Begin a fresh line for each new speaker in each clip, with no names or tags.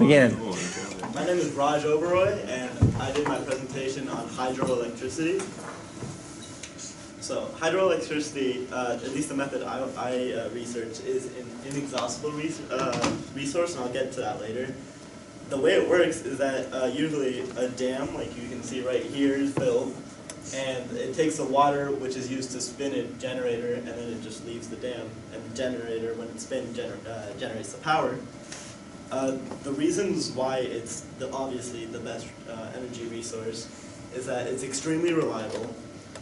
Begin.
My name is Raj Oberoi, and I did my presentation on hydroelectricity. So hydroelectricity, at least the method I researched, is an inexhaustible resource, and I'll get to that later. The way it works is that usually a dam, like you can see right here, is filled, and it takes the water, which is used to spin a generator, and then it just leaves the dam. And the generator, when it's spins, generates the power. The reasons why it's obviously the best energy resource is that it's extremely reliable,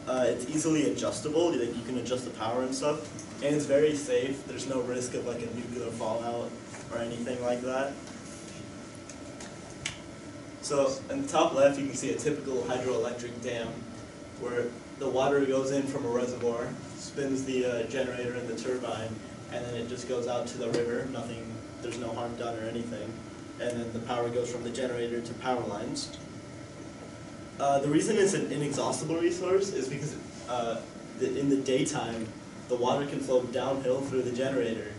it's easily adjustable, like you can adjust the power and stuff, and it's very safe. There's no risk of like a nuclear fallout or anything like that. So in the top left you can see a typical hydroelectric dam where the water goes in from a reservoir, spins the generator and the turbine, and then it just goes out to the river. There's no harm done or anything. And then the power goes from the generator to power lines. The reason it's an inexhaustible resource is because in the daytime, the water can flow downhill through the generator.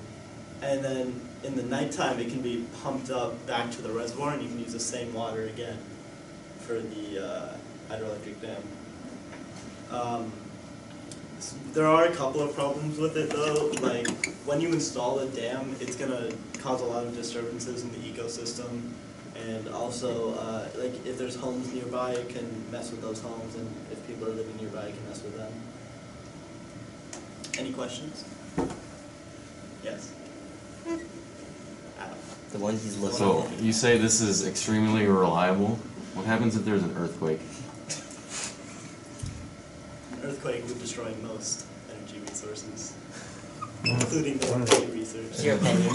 And then in the nighttime, it can be pumped up back to the reservoir, and you can use the same water again for the hydroelectric dam. There are a couple of problems with it though, like when you install a dam, it's going to cause a lot of disturbances in the ecosystem, and also like if there's homes nearby, it can mess with those homes, and if people are living nearby, it can mess with them. Any questions? Yes? Adam.
The one he's looking
So
at.
you say this is extremely reliable. What happens if there's an earthquake?
An earthquake would destroy most energy resources, including the energy research.
Your opinion?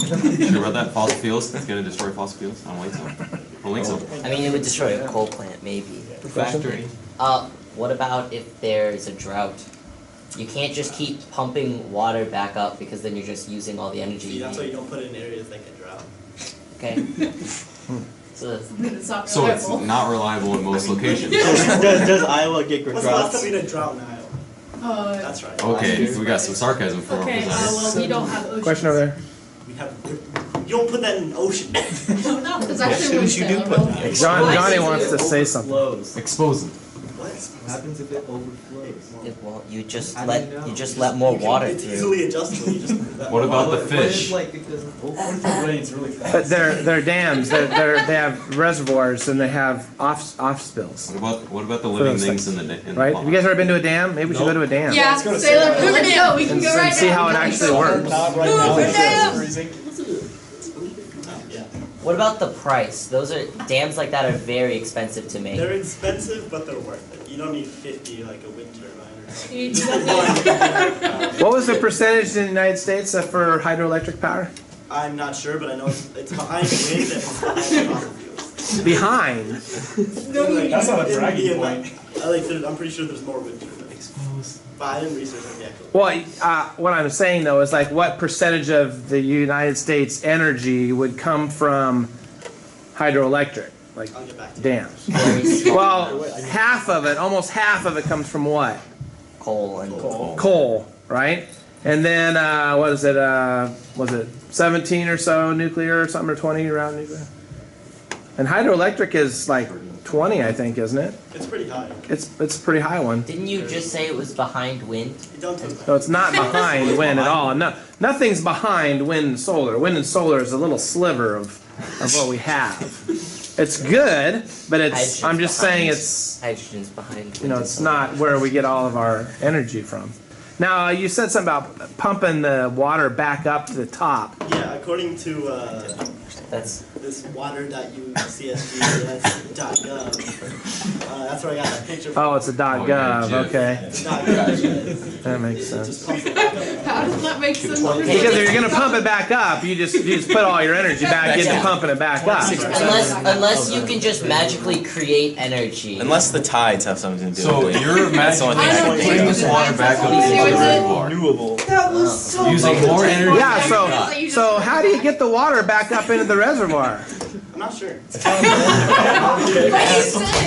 Sure about that? Fossil fuels? It's gonna destroy fossil fuels? I don't think so. I don't think so.
I mean, it would destroy a coal plant, maybe.
Factory.
What about if there's a drought? You can't just keep pumping water back up because then you're just using all the energy.
See, that's why you don't put it in areas that get drought.
Okay. So
It's not reliable in most locations.
Does Iowa get
When's the last
droughts?
time we had a drought in Iowa? That's right.
Okay, so we got some sarcasm for
Okay, well, we don't have oceans.
Question over there.
We have. You don't put that in the ocean.
No, no, because
What
actually
should you do put in the ocean?
Johnny wants to say something.
Overflows.
Expose them.
What?
What happens if it overflows?
it won't. You just
How do you
let
know?
let more water
It's
through.
easily adjustable. You just
What about the
What if,
fish?
like, it doesn't overflow?
But they're dams. They have reservoirs and they have off spills.
What about the living
those
things in the
Right?
pond?
Have you guys ever been to a dam? Maybe we should go to a dam.
Yeah, Sailor, let's go. We can
And,
go
and
right
see
now.
how it actually works.
Not right
Move
now.
it down.
Yeah.
What about the price? Those are dams like that are very expensive to make.
They're expensive, but they're worth it. You don't need 50 like a wind turbine or something.
You don't need-
What was the percentage in the United States for hydroelectric power?
I'm not sure, but I know it's behind wind and it's behind fossil fuels.
Behind.
That's not a bragging point. I'm pretty sure there's more wind turbines. But I didn't research it yet.
Well, what I'm saying though is like what percentage of the United States energy would come from hydroelectric, like
I'll get back to you.
dams?
Very small.
Well, half of it, almost half of it comes from what?
Coal and
Coal, right? And then what is it? Was it 17 or so nuclear or something, or 20 around nuclear? And hydroelectric is like 20, I think, isn't it?
It's pretty high.
It's a pretty high one.
Didn't you just say it was behind wind?
You don't do that.
So it's not behind wind at all. No, nothing's behind wind and solar. Wind and solar is a little sliver of what we have. It's good, but it's. I'm just saying it's.
Hydrogen's behind.
You know, it's not where we get all of our energy from. Now, you said something about pumping the water back up to the top.
Yeah, according to
That's
this water.csgs.gov, that's where I got that picture from.
Oh, it's a .gov. Okay,
It's not good.
that makes
It
sense.
just pumps it back up.
How does that make sense?
Because if you're gonna pump it back up, you just put all your energy back into pumping it back up.
unless you can just magically create energy.
Unless the tides have something to do
So
with it.
you're
That's the only
I
thing
don't
I
think
putting
it's
this water back up
You see
into
what
the
I did?
reservoir.
renewable.
That was so
Using more energy.
Yeah. So how do you get the water back up into the reservoir?
I'm not sure.
But you said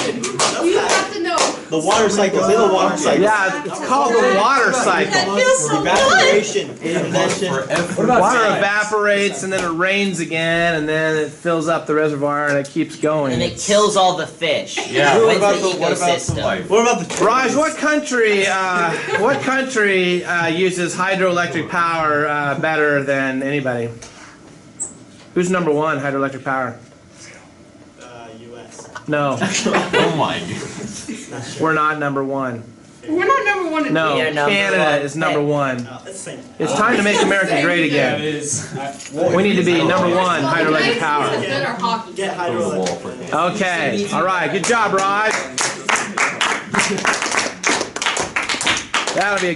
it. You have to know.
The water cycle. Say the water cycle.
Yeah, it's called the water cycle.
That feels so good.
Evaporation, condensation.
Water evaporates and then it rains again and then it fills up the reservoir and it keeps going.
And it kills all the fish.
Yeah.
Ruins
What
the
about the
ecosystem.
life?
What about the
Raj, what country uses hydroelectric power better than anybody? Who's number one hydroelectric power?
U.S.
No,
Oh my.
we're not number one.
We're not number one in
No,
We are number
Canada
one.
is number one.
It's the same.
It's time to make America great again. We need to be number one hydroelectric power.
Good or hockey.
Get hydroelectric.
Okay, all right, good job, Raj. That'll be a